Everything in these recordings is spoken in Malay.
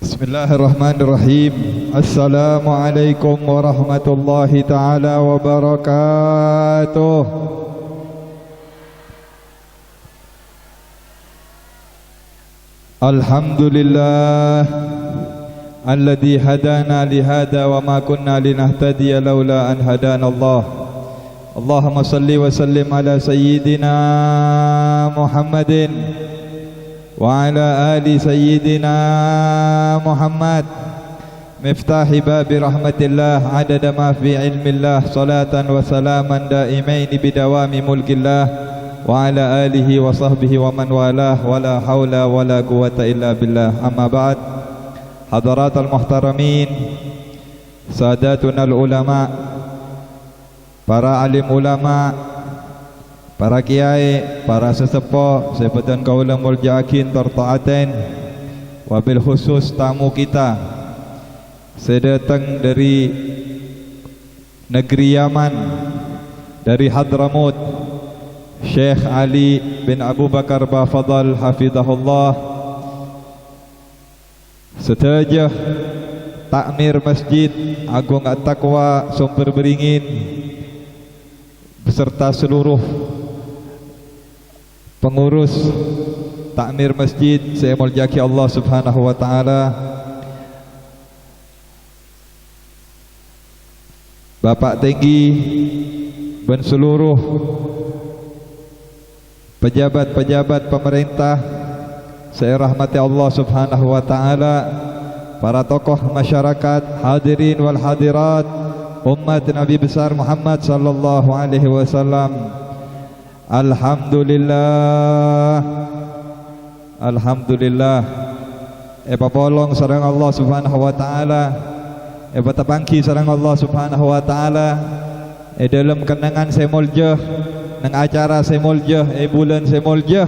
Bismillahirrahmanirrahim. Assalamualaikum warahmatullahi taala wabarakatuh. Alhamdulillah alladzi hadana lihada wa ma kunna linahtadiya laula an hadana Allah. Allahumma salli wa sallim ala sayyidina Muhammadin wa ala ali sayyidina Muhammad miftahi babi rahmatillah adada ma fi ilmillah salatan wa salaman daimaini bidawami mulkillah wa ala alihi wa sahbihi wa man walah wa la hawla wa la quwata illa billah. Amma ba'd. Hadaratul muhtaramin, sadatuna ulama, para alim ulama, para kiai, para sesepuh, sebutan kaula mulja'akin tertaatin, wabil khusus tamu kita sedatang dari negeri Yaman, dari Hadramut, Syekh Ali bin Abu Bakar Bafadal hafizahullah, setajah takmir Masjid Agung At-Taqwa Sumber Beringin beserta seluruh pengurus takmir masjid, saya muljaki Allah Subhanahu wa taala, Bapak tinggi dan seluruh pejabat-pejabat pemerintah, saya rahmati Allah Subhanahu wa taala, para tokoh masyarakat, hadirin wal hadirat, umat Nabi besar Muhammad sallallahu alaihi wasallam. Alhamdulillah, alhamdulillah. Papolong sareng Allah Subhanahu wa taala, patapangki sareng Allah Subhanahu wa taala dalam kenangan saya muljah nang acara saya muljah bulan saya muljah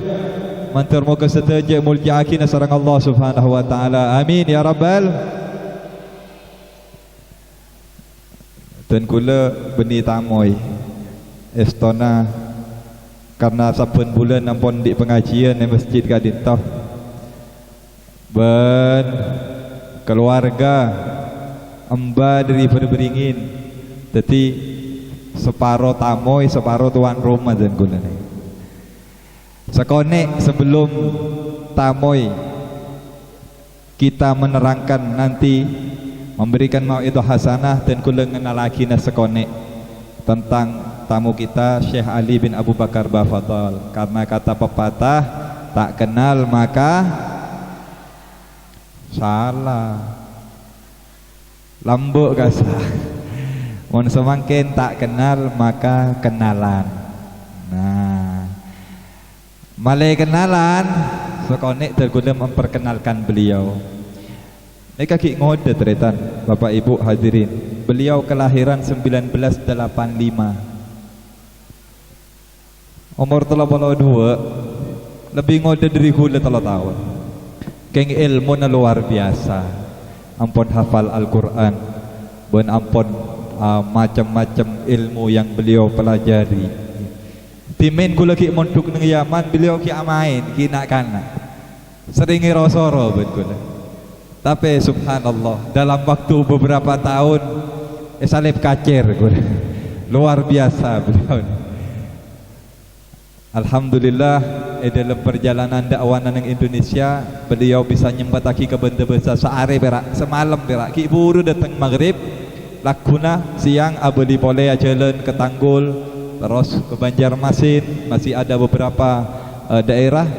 mantur moga sedaja muljaakin sareng Allah Subhanahu wa taala. Amin ya rabbal. Dan kula beni tamoy estona karena saben bulan ampun di pengajian di masjid kadintah ben keluarga emba dari Beringin, jadi separo tamoy separo tuan rumah dan kula sekonek sebelum tamoy kita menerangkan nanti memberikan mau'idhah hasanah dan kula ngenal lagi sekonek tentang tamu kita Syekh Ali bin Abu Bakar Bafadal, karena kata pepatah tak kenal maka salah lambuk kasah mun semakin tak kenal maka kenalan. Nah malai kenalan sekonek terguna memperkenalkan beliau. Ini kaki ngode teretan Bapak Ibu hadirin, beliau kelahiran 1985, umur 32, lebih ngode dari hula 3 tahun. Keng ilmu na luar biasa, ampun hafal Al-Quran, ben ampun macam-macam ilmu yang beliau pelajari. Timen kula ki monduk nang Yaman, beliau ki amain, ki nak-kanak. Seringi rosoro ben kula. Tapi subhanallah, dalam waktu beberapa tahun salib kacir kula. Luar biasa beliau. Alhamdulillah dalam perjalanan dakwah nang Indonesia, beliau bisa nyempataki ke benda besar sehari berak, semalam berak. Ki buru datang maghrib, lakuna siang abadi boleh jalan ke Tanggul, terus ke Banjarmasin, masih ada beberapa daerah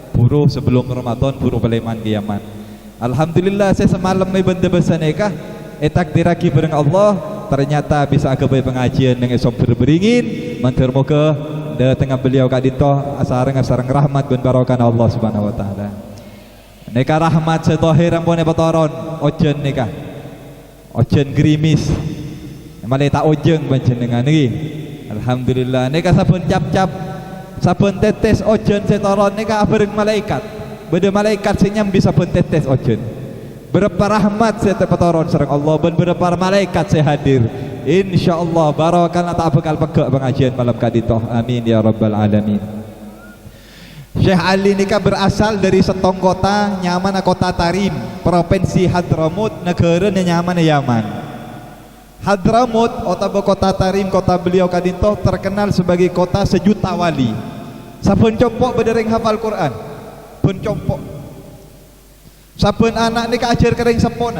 buruh sebelum Ramadan, buruh Paleman ke Yaman. Alhamdulillah saya semalam mai benda besar nikah takdiraki bareng Allah, ternyata bisa ke pengajian dengan Sumber Beringin, mantur moga da tengah beliau kak dito asareng rahmat gun barokah Allah Subhanahu wa taala. Nikah rahmat setohir ampun petoron ojen nikah. Ojen gerimis. Malih tak ojeng panjenengan iki. Alhamdulillah nikah saben cap-cap saben tetes ojen setoron nikah bareng malaikat. Beda malaikat senyam bisa saben tetes ojen. Berapa rahmat saya petoron sareng Allah ben berapa malaikat saya hadir. InsyaAllah barokah tak bekal pegak pengajian malam kaditoh. Amin ya rabbal alamin. Syekh Ali ni kan berasal dari setong kota nyaman kota Tarim, provinsi Hadramut, negara nyaman Yaman. Hadramut atau kota Tarim, kota beliau kadinto terkenal sebagai kota sejuta wali. Saben compok bedereng hafal Quran, pun compok. Saben anak ni ajar kering sepona.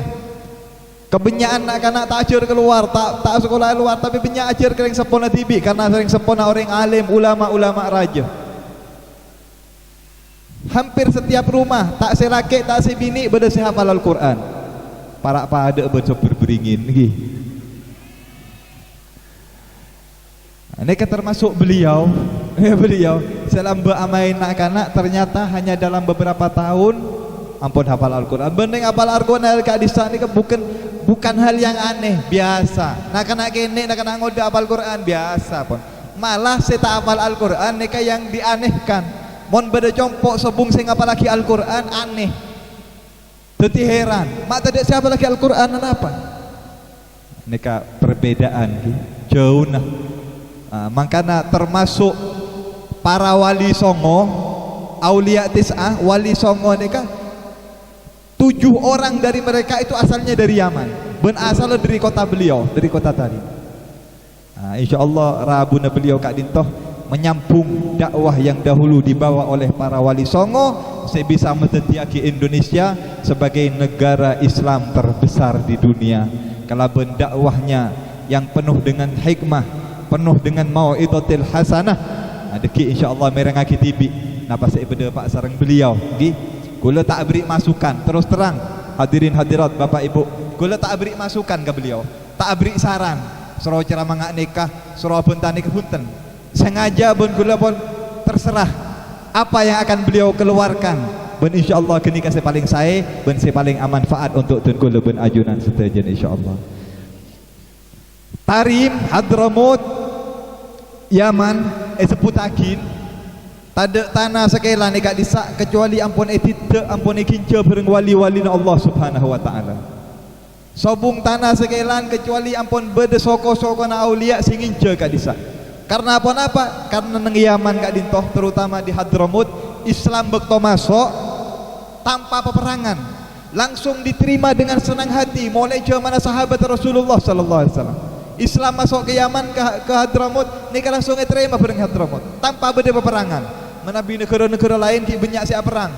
Kebanyakan anak-anak tak ajar keluar, tak sekolah luar, tapi banyak ajar kering sepona tibi karena sering sepona orang alim, ulama-ulama raja. Hampir setiap rumah tak selaki tak sebini beda hafal Al-Quran. Para pada berberingin lagi. Ini kan termasuk beliau. Beliau selamba amai nak kanak ternyata hanya dalam beberapa tahun ampun hafal Al-Quran. Bening hafal Al-Quran kat desa ni kan bukan hal yang aneh, biasa. Nak kanak kene nak kanak ngoda hafal Quran biasa pun. Malah saya tak hafal Al-Quran ni kan yang dianehkan. Mon beda compok sebung sing apalagi Al-Quran aneh. Teti heran, mak tadi siapa lagi Al-Quran apa? Nika perbedaan jauh nah. Makanya termasuk para wali songo, aulia tis'ah, wali songo nika 7 orang dari mereka itu asalnya dari Yaman. Ben asal dari kota beliau, dari kota Tarim. Insyaallah rabuna beliau Kak Dintoh menyambung dakwah yang dahulu dibawa oleh para wali songo, saya bisa mentetiaki Indonesia sebagai negara Islam terbesar di dunia. Kalau dakwahnya yang penuh dengan hikmah, penuh dengan mau'izatil hasanah, deki insyaallah merengaki tibi. Napa saya beda pak sareng beliau, nggih. Kula tak beri masukan, terus terang hadirin hadirat Bapak Ibu, kula tak beri masukan ke beliau, tak beri saran. Suruh ceramah ngak nikah, suruh punten nikah punten. Sengaja pun gula pun terserah apa yang akan beliau keluarkan. Ben insyaallah kini kasih paling saya, ben saya paling manfaat untuk tun gula ben ajunan setejen insyaallah. Tarim, Hadramut, Yaman, seputakin. Tada tanah sekela ni kat disak kecuali ampun tidak ampun kinca bareng wali-wali Allah Subhanahu wa taala. Sobung tanah sekelan kecuali ampun beda soko-soko na aulia singinca kat disak. Karena apa? Karena nang Yaman Kak Dintoh, terutama di Hadramut, Islam bekto masuk tanpa peperangan, langsung diterima dengan senang hati mulai zaman sahabat Rasulullah sallallahu alaihi wasallam. Islam masuk ke Yaman ke Hadramut, ni kan langsung diterima bareng Hadramut tanpa ada peperangan. Menabi negara-negara lain ki banyak siap perang.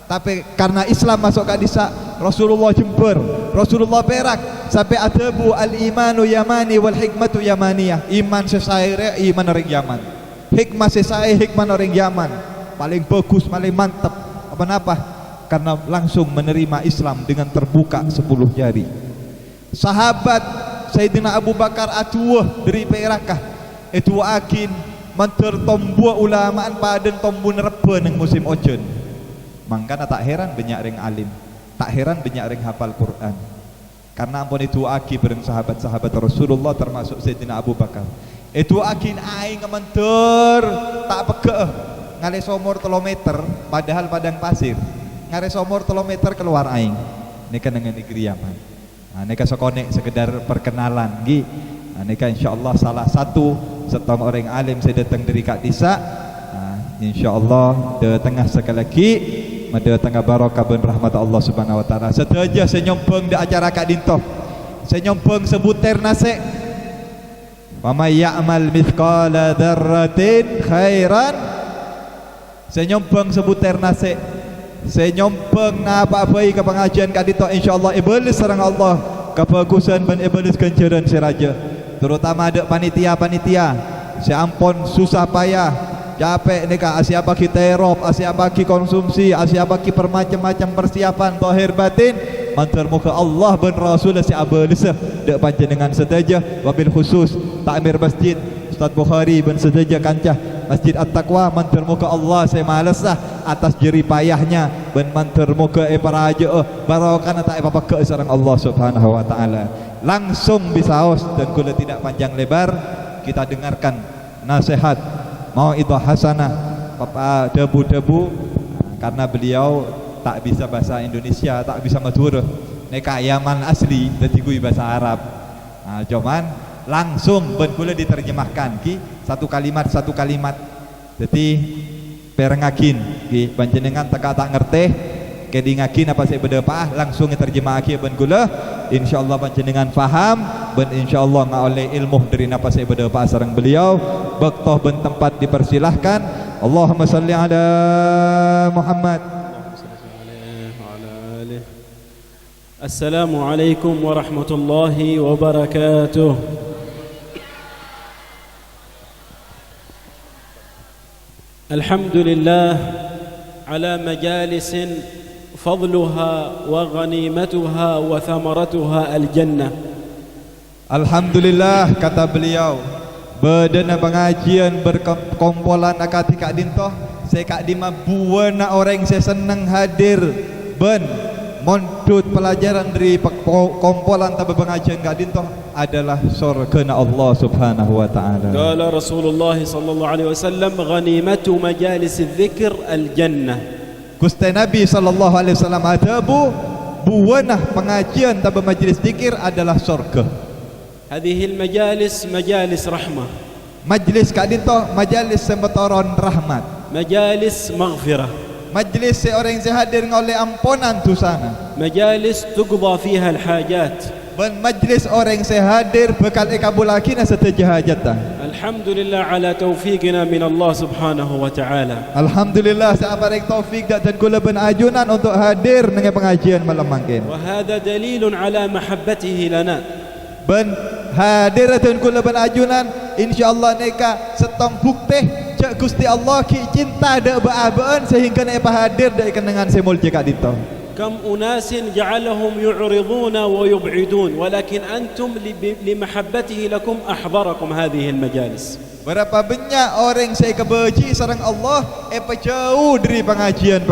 Tapi karena Islam masuk ke desa, Rasulullah jember, Rasulullah perak sampai adabu al-imanu yamani wal hikmatu yamaniyah. Iman sesaire iman orang Yaman, hikmah sesaire hikmah orang Yaman. Paling bagus, paling mantap. Apa-apa? Karena langsung menerima Islam dengan terbuka 10 jari. Sahabat Sayyidina Abu Bakar atuah dari Perakah itu akin manter tombua ulamaan paden tombun reba neng musim ojen. Mangkana tak heran banyak ring alim, tak heran banyak ring hafal Quran. Karena ampun itu aki bareng sahabat-sahabat Rasulullah termasuk Sayyidina Abu Bakar. Itu akin aing ngementur tak peke ngale somor 3 meter padahal padang pasir. Ngare somor 3 meter keluar aing. Nika dengan negeri Yaman. Nika sokonek sekedar perkenalan nggih. Nika insyaallah salah satu setong orang alim saya datang dari Kak Disa. Insyaallah de tengah sekali lagi mada tengah barokah ben rahmat Allah Subhanahu wa taala. Seteja saya nyompong di acara Kak Dintoh. Saya nyompong sebutir nasi. Wa may ya'mal mithqala dzarratin khairan. Saya nyompong sebutir nasi. Saya nyompong na apa-apa ke pengajian Kak Dintoh insyaallah iblis sareng Allah kebagusan ben iblis kenceran si raja. Terutama ada panitia-panitia. Saya ampun susah payah capek ni kak, asia bagi terop, asia bagi konsumsi, asia bagi permacam-macam persiapan zahir batin. Mantar muka Allah ben Rasul si abalisa dek panjenengan sedaja wabil khusus takmir masjid Ustaz Bukhari ben sedaja kancah Masjid At-Taqwa. Mantar muka Allah saya malas lah atas jerih payahnya ben mantar muka para aja barokah tak apa ke sareng Allah Subhanahu wa taala. Langsung bisa host dan kula tidak panjang lebar kita dengarkan nasihat mau'izah hasanah Bapak debu-debu karena beliau tak bisa bahasa Indonesia, tak bisa Madura. Neka Yaman asli dadi kui bahasa Arab. Cuman langsung ben kula diterjemahkan ki satu kalimat. Jadi perengakin ki panjenengan tak ngerti kedi ngakin apa saya berdepah langsung terjemah aki ben gula insyaallah panjenengan faham ben insyaallah ngoleh ilmu dari napa saya berdepah sareng beliau baktoh ben tempat dipersilahkan. Allahumma salli ala Muhammad. Assalamualaikum warahmatullahi wabarakatuh. Alhamdulillah ala majalisin fadluha wa ghanimatuha wa thamaratuha al-jannah. Alhamdulillah kata beliau berdana pengajian berkompolan akati kak dintoh saya kak dima buana orang saya senang hadir ben montut pelajaran dari kompolan tabah pengajian kak dintoh adalah surga Allah subhanahu wa ta'ala. Qala Rasulullah sallallahu alaihi wasallam ghanimatu majalis dzikr al-jannah. Gusti Nabi sallallahu alaihi wasallam ada buana pengajian tabah majlis zikir adalah surga. هذه المجالس مجالس رحمة. Majlis kak dintoh majlis sembetoron rahmat. مجالس مغفرة. Majlis seorang yang hadir oleh ampunan dosana. مجالس تقضى فيها الحاجات. Ben majlis orang yang hadir bekal ikabulakina setiap hajatan. Alhamdulillah ala taufiqina min Allah subhanahu wa ta'ala. Alhamdulillah seabarek taufik dan kula ben ajunan untuk hadir dengan pengajian malam mangkin. Wa hadha dalilun ala mahabbatihi lana. Ben hadir dan kula ben ajunan insyaallah neka setong bukti cak Gusti Allah ki cinta dak baabeun sehingga nek hadir dak kenangan semul jeka dito. كم أناس جعلهم يعرضون ويبعدون ولكن أنتم لمحبته لكم أحضركم هذه المجالس. Berapa banyak orang saya kebeji sareng Allah jauh dari pengajian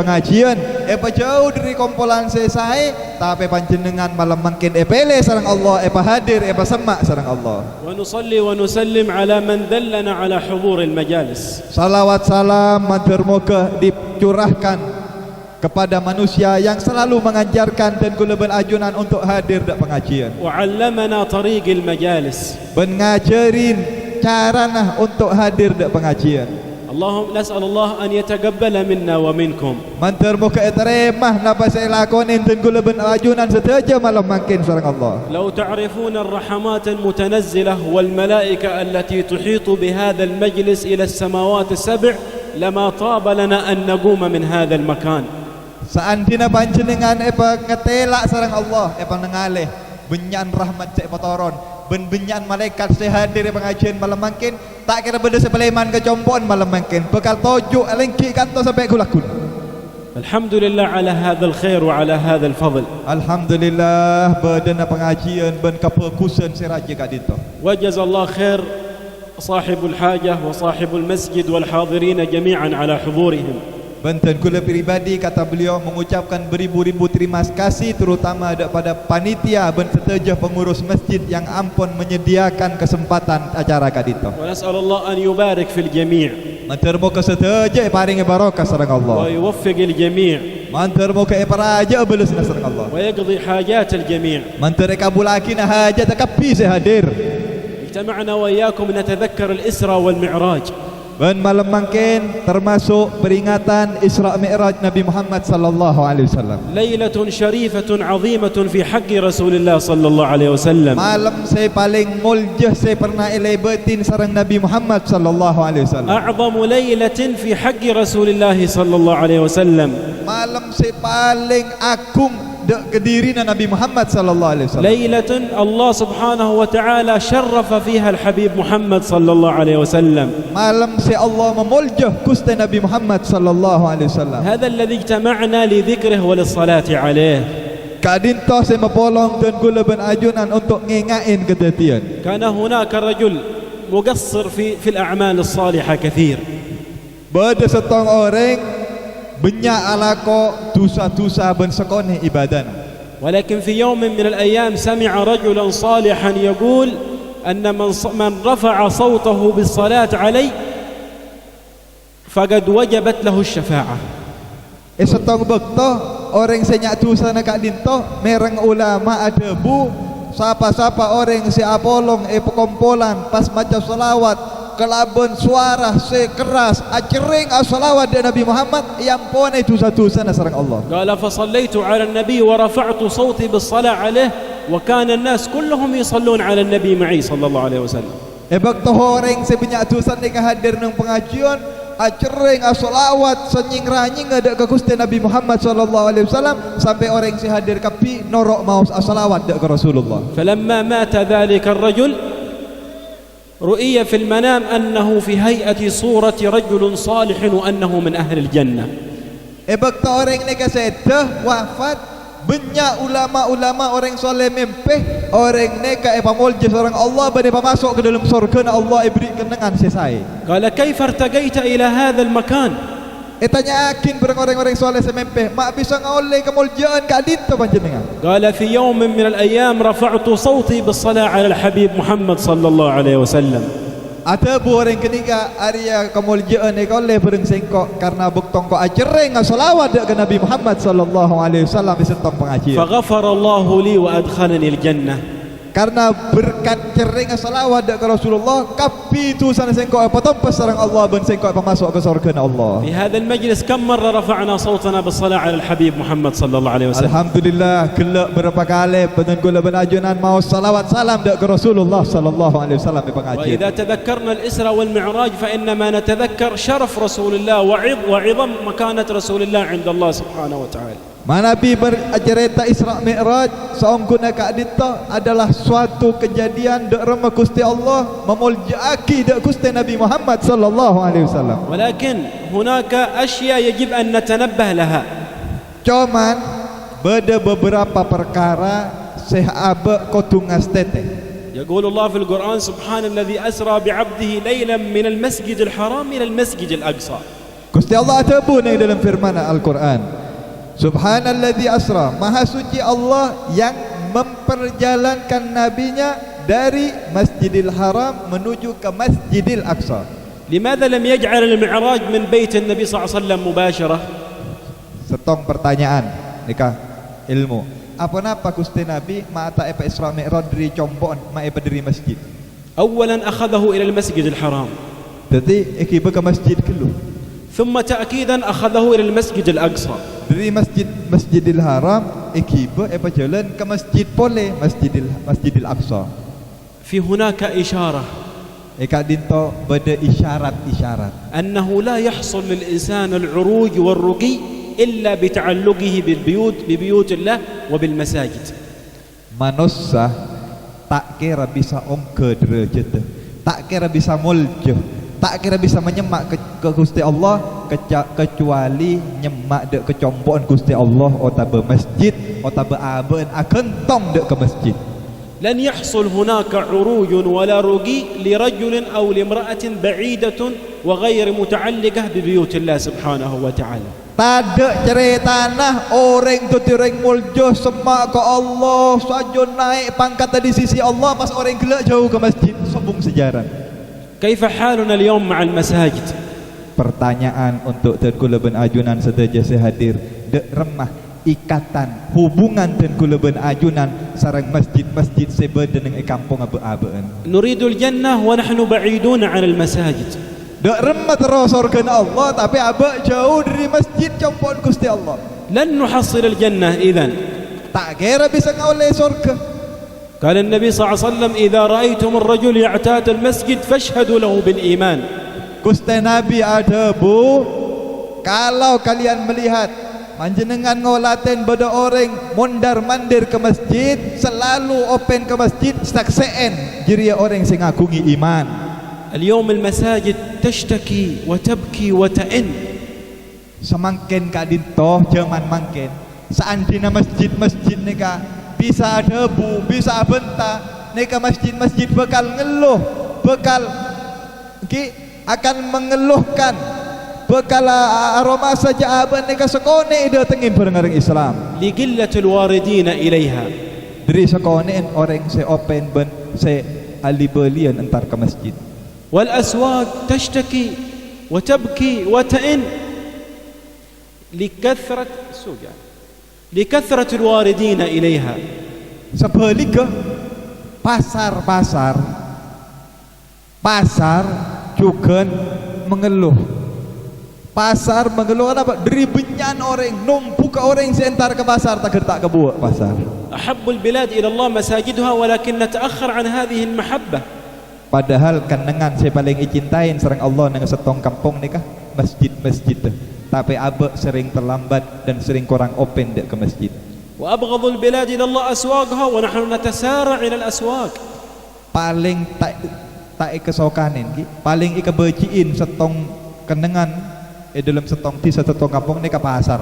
jauh dari kumpulan saya tapi panjenengan malam mungkin pele sareng Allah hadir semak sareng Allah. ونصلي ونسلم على من دلنا على حضور المجالس. Salawat salam matur moga dicurahkan kepada manusia yang selalu mengajarkan dan kula berajunan untuk hadir dak pengajian. وعلمنا طريق المجالس. Ben ngajarin carana untuk hadir dak pengajian. اللهم نسأل الله أن يتقبل منا ومنكم. Mantur muka teremah napa saya lakonin dan kula berajunan setaja malam makin sareng Allah. لو تعرفون الرحمات المتنزلة والملائكة التي تحيط بهذا المجلس إلى السماوات السبع لما طاب لنا أن نقوم من هذا المكان. Seandina panjenengan ngetelak sareng Allah nengaleh benyan rahmat cek potoron ben benyan malaikat saya hadir pengajian malam mangkin tak kira benda sepeleman kecompon malam mangkin bekal tojuk lengki kanto sampai kulakun. Alhamdulillah ala hadzal khair wa ala hadzal fadl. Alhamdulillah berdana pengajian ben keperkusan seraja kat dito. Wajazallahu khair sahibul hajah wa sahibul masjid wal hadirin jami'an ala hudurihim. Benten kula pribadi kata beliau mengucapkan beribu-ribu terima kasih terutama kepada panitia ben seteja pengurus masjid yang ampun menyediakan kesempatan acara kadito. Wa nas'alullah an yubarik fil jami'. Mantur moga seteja paring barokah sareng Allah. Wa yuwaffiqil jami'. Mantur moga paraja belusna sareng Allah. Wa yaqdi hajatil jami'. Mantur kabulakina hajat kapi sehadir. Ijtama'na wa iyyakum natadhakkar al-Isra wal Mi'raj. Ben malam mangkin termasuk peringatan Isra Mi'raj Nabi Muhammad sallallahu alaihi wasallam. Lailatun syarifatun 'azimatun fi haqqi Rasulillah sallallahu alaihi wasallam. Malam saya paling muljah saya pernah elebatin sareng Nabi Muhammad sallallahu alaihi wasallam. A'zamu lailatin fi haqqi Rasulillah sallallahu alaihi wasallam. Malam saya paling agung dek kedirina Nabi Muhammad sallallahu alaihi wasallam. Lailatun Allah subhanahu wa ta'ala syarrafa fiha al-habib Muhammad sallallahu alaihi wasallam. Malam si Allah memuljah Gusti Nabi Muhammad sallallahu alaihi wasallam. Hadha alladhi ijtama'na li dhikrihi wa lis-salati alayh. Kadinto saya mepolong dan kula ben ajunan untuk ngingain kedatian. Kana hunaka rajul muqassir fi al-a'mal as-salihah kathir. Bada setong orang banyak alako dosa-dosa ben sekone ibadah. ولكن في يوم من الأيام سمع رجلا صالحا يقول أن من رفع صوته بالصلاة علي فقد وجبت له الشفاعة. Setong bekto orang senyak dosa nak dinto mereng ulama adebu sapa-sapa orang si apolong kompolan pas maca selawat kelabon suara sekeras acering as-salawat di Nabi Muhammad yang pun itu satu sana sareng Allah. قال فصليت على النبي ورفعت صوتي بالصلاة عليه وكان الناس كلهم يصلون على النبي معي صلى الله عليه وسلم. Ebak tohoreng sebanyak tusan ni hadir nang pengajian acering as-salawat senying-ranying ada ke Gusti Nabi Muhammad sallallahu alaihi wasallam sampai orang si hadir kapi norok mau as-salawat dak ke Rasulullah. فلما مات ذلك الرجل رؤي في المنام أنه في هيئة صورة رجل صالح وأنه من أهل الجنة. Ebak tohoreng ni kaseteh wafat banyak ulama-ulama orang soleh mempeh orang neka pamolje seorang Allah bade masuk ke dalam surga na Allah beri kenangan selesai. قال كيف ارتقيت إلى هذا المكان؟ Tanya akin barang orang-orang soleh semempeh mak bisa ngoleh kemuljaan ka adit panjenengan. قال في يوم من الأيام رفعت صوتي بالصلاة على الحبيب محمد صلى الله عليه وسلم. Ada bu orang ketiga Arya kemuliaan ni oleh bereng sengkok karena buktong ko acereng salawat ke Nabi Muhammad sallallahu alaihi wasallam beserta pengajian. فغفر الله لي وأدخلني الجنة. Karena berkat cereng salawat ke Rasulullah kapi tu sana sengkok apa sareng Allah ben sengkok masuk ke surga Allah. في هذا المجلس كم مرة رفعنا صوتنا بالصلاة على الحبيب محمد صلى الله عليه وسلم؟ Alhamdulillah kelak berapa kali penengkul benajunan mau salawat salam ke Rasulullah sallallahu alaihi wasallam di pengajian. وإذا تذكرنا الإسراء والمعراج فإنما نتذكر شرف رسول الله وعظم مكانة رسول الله عند الله سبحانه وتعالى. Nabi bercerita Isra Mi'raj saungkuna ka adita adalah suatu kejadian dak rema Gusti Allah memuljaki dak Gusti Nabi Muhammad sallallahu alaihi wasallam. ولكن هناك أشياء يجب أن نتنبه لها. Cuman beda beberapa perkara sahabat kotungas teteh. يقول الله في القرآن سبحان الذي أسرى بعبده ليلا من المسجد الحرام إلى المسجد الأقصى. Gusti Allah tebu ning dalam firman Al-Qur'an. Subhanalladzi asra, maha suci Allah yang memperjalankan nabinya dari Masjidil Haram menuju ke Masjidil Aqsa. لماذا لم يجعل المعراج من بيت النبي صلى الله عليه وسلم مباشرة؟ Setong pertanyaan nikah ilmu. Apa napa Gusti Nabi mata epa Isra Mi'raj dari combon ma epa dari masjid. أولا أخذه إلى المسجد الحرام. Jadi ekiba ke masjid kelu. ثم تأكيدا أخذه إلى المسجد الأقصى. Dari Masjidil Haram ekiba epa jalan ke masjid pole Masjidil Aqsa. في هناك إشارة Eka dinto beda isyarat-isyarat. أنه لا يحصل للإنسان العروج والرقي إلا بتعلقه ببيوت الله وبالمساجد. Manusia tak kira bisa ke derajat, tak kira bisa muljo, tak kira bisa menyemak ke Gusti Allah kecuali nyemak dek kecomboan Gusti Allah otabe masjid otabe aben akan tong dek ke masjid. لن يحصل هناك عروج ولا رقي لرجل أو لامرأة بعيدة وغير متعلقة ببيوت الله سبحانه وتعالى. Tada cerita tanah orang tu tireng muljo semak ke Allah saja naik pangkat di sisi Allah pas orang gelak jauh ke masjid sombong sejarah. كيف حالنا اليوم مع المساجد؟ Pertanyaan untuk Tengku Leben Ajunan sedaja sehadir dek remah ikatan hubungan Tengku Leben Ajunan sareng masjid-masjid sebeda dengan kampung abe-abeen. نريد الجنة ونحن بعيدون عن المساجid. Dek remah terus surga Allah tapi abe jauh dari masjid campur Gusti Allah. لن نحصل الجنة إذن. Tak kira bisa ngoleh surga. قال النبي صلى الله عليه وسلم إذا رأيتم الرجل يعتاد المسجد فاشهدوا له بالإيمان. Gusti Nabi ada bu, kalau kalian melihat panjenengan ngolaten beda orang mondar mandir ke masjid selalu open ke masjid sakseen jiria orang sing ngagungi iman. اليوم المساجد تشتكي وتبكي وتئن. Semakin kadinto zaman mangken seandainya masjid-masjid nika bisa debu, bisa bentah nika masjid-masjid bakal ngeluh, bakal akan mengeluhkan bakal aroma saja aban nika sekone datengin bareng Islam. لقلة الواردين إليها. Dari sekone orang se open ben se alibelian entar ke masjid. والأسواق تشتكي وتبكي وتئن لكثرة السوق يعني لكثرة الواردين إليها. Sebaliknya pasar juga mengeluh. Pasar mengeluh apa? Dari benyan orang, numpuk orang sentar ke pasar tak gertak ke buat pasar. أحب البلاد إلى الله مساجدها ولكن نتأخر عن هذه المحبة. Padahal kanengan saya paling icintain serang Allah nang setong kampung ni kah masjid-masjid tu. Tapi abe sering terlambat dan sering kurang open dek ke masjid. وأبغض البلاد إلى الله أسواقها ونحن نتسارع إلى الأسواق. Paling tak kesokanin ki, paling ikebeciin setong kanengan dalam setong ti setong kampung ni ke pasar.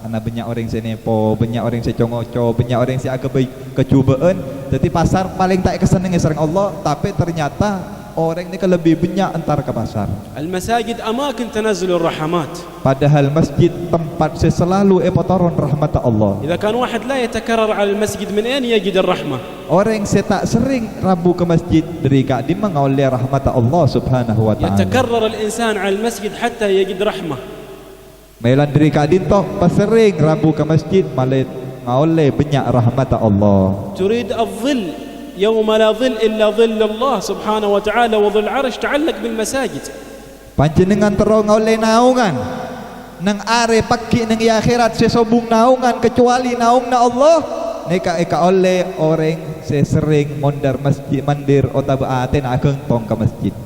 Karena banyak orang sini po, banyak orang secongoco, banyak orang si agak baik kecubaan. Jadi pasar paling tak kesenangan serang Allah, tapi ternyata orang ni lebih banyak antar ke pasar. المساجد أماكن تنزل الرحمات. Padahal masjid tempat selalu turun rahmat Allah. إذا كان واحد لا يتكرر على المسجد من أين يجد الرحمة؟ Orang yang tak sering rabu ke masjid dari kak di mengoleh rahmat Allah Subhanahu wa taala. يتكرر الإنسان على المسجد حتى يجد رحمة. Melan dari kak dintok pas sering rabu ke masjid malah ngoleh banyak rahmat Allah. تريد الظل يوم لا ظل إلا ظل الله سبحانه وتعالى وظل العرش تعلق بالمساجد. Panjenengan terong ngoleh naungan nang are pagi nang akhirat sesobung naungan kecuali naungna Allah. Neka oleh orang sesering mondar masjid mandir otabaten ageng tong ke masjid.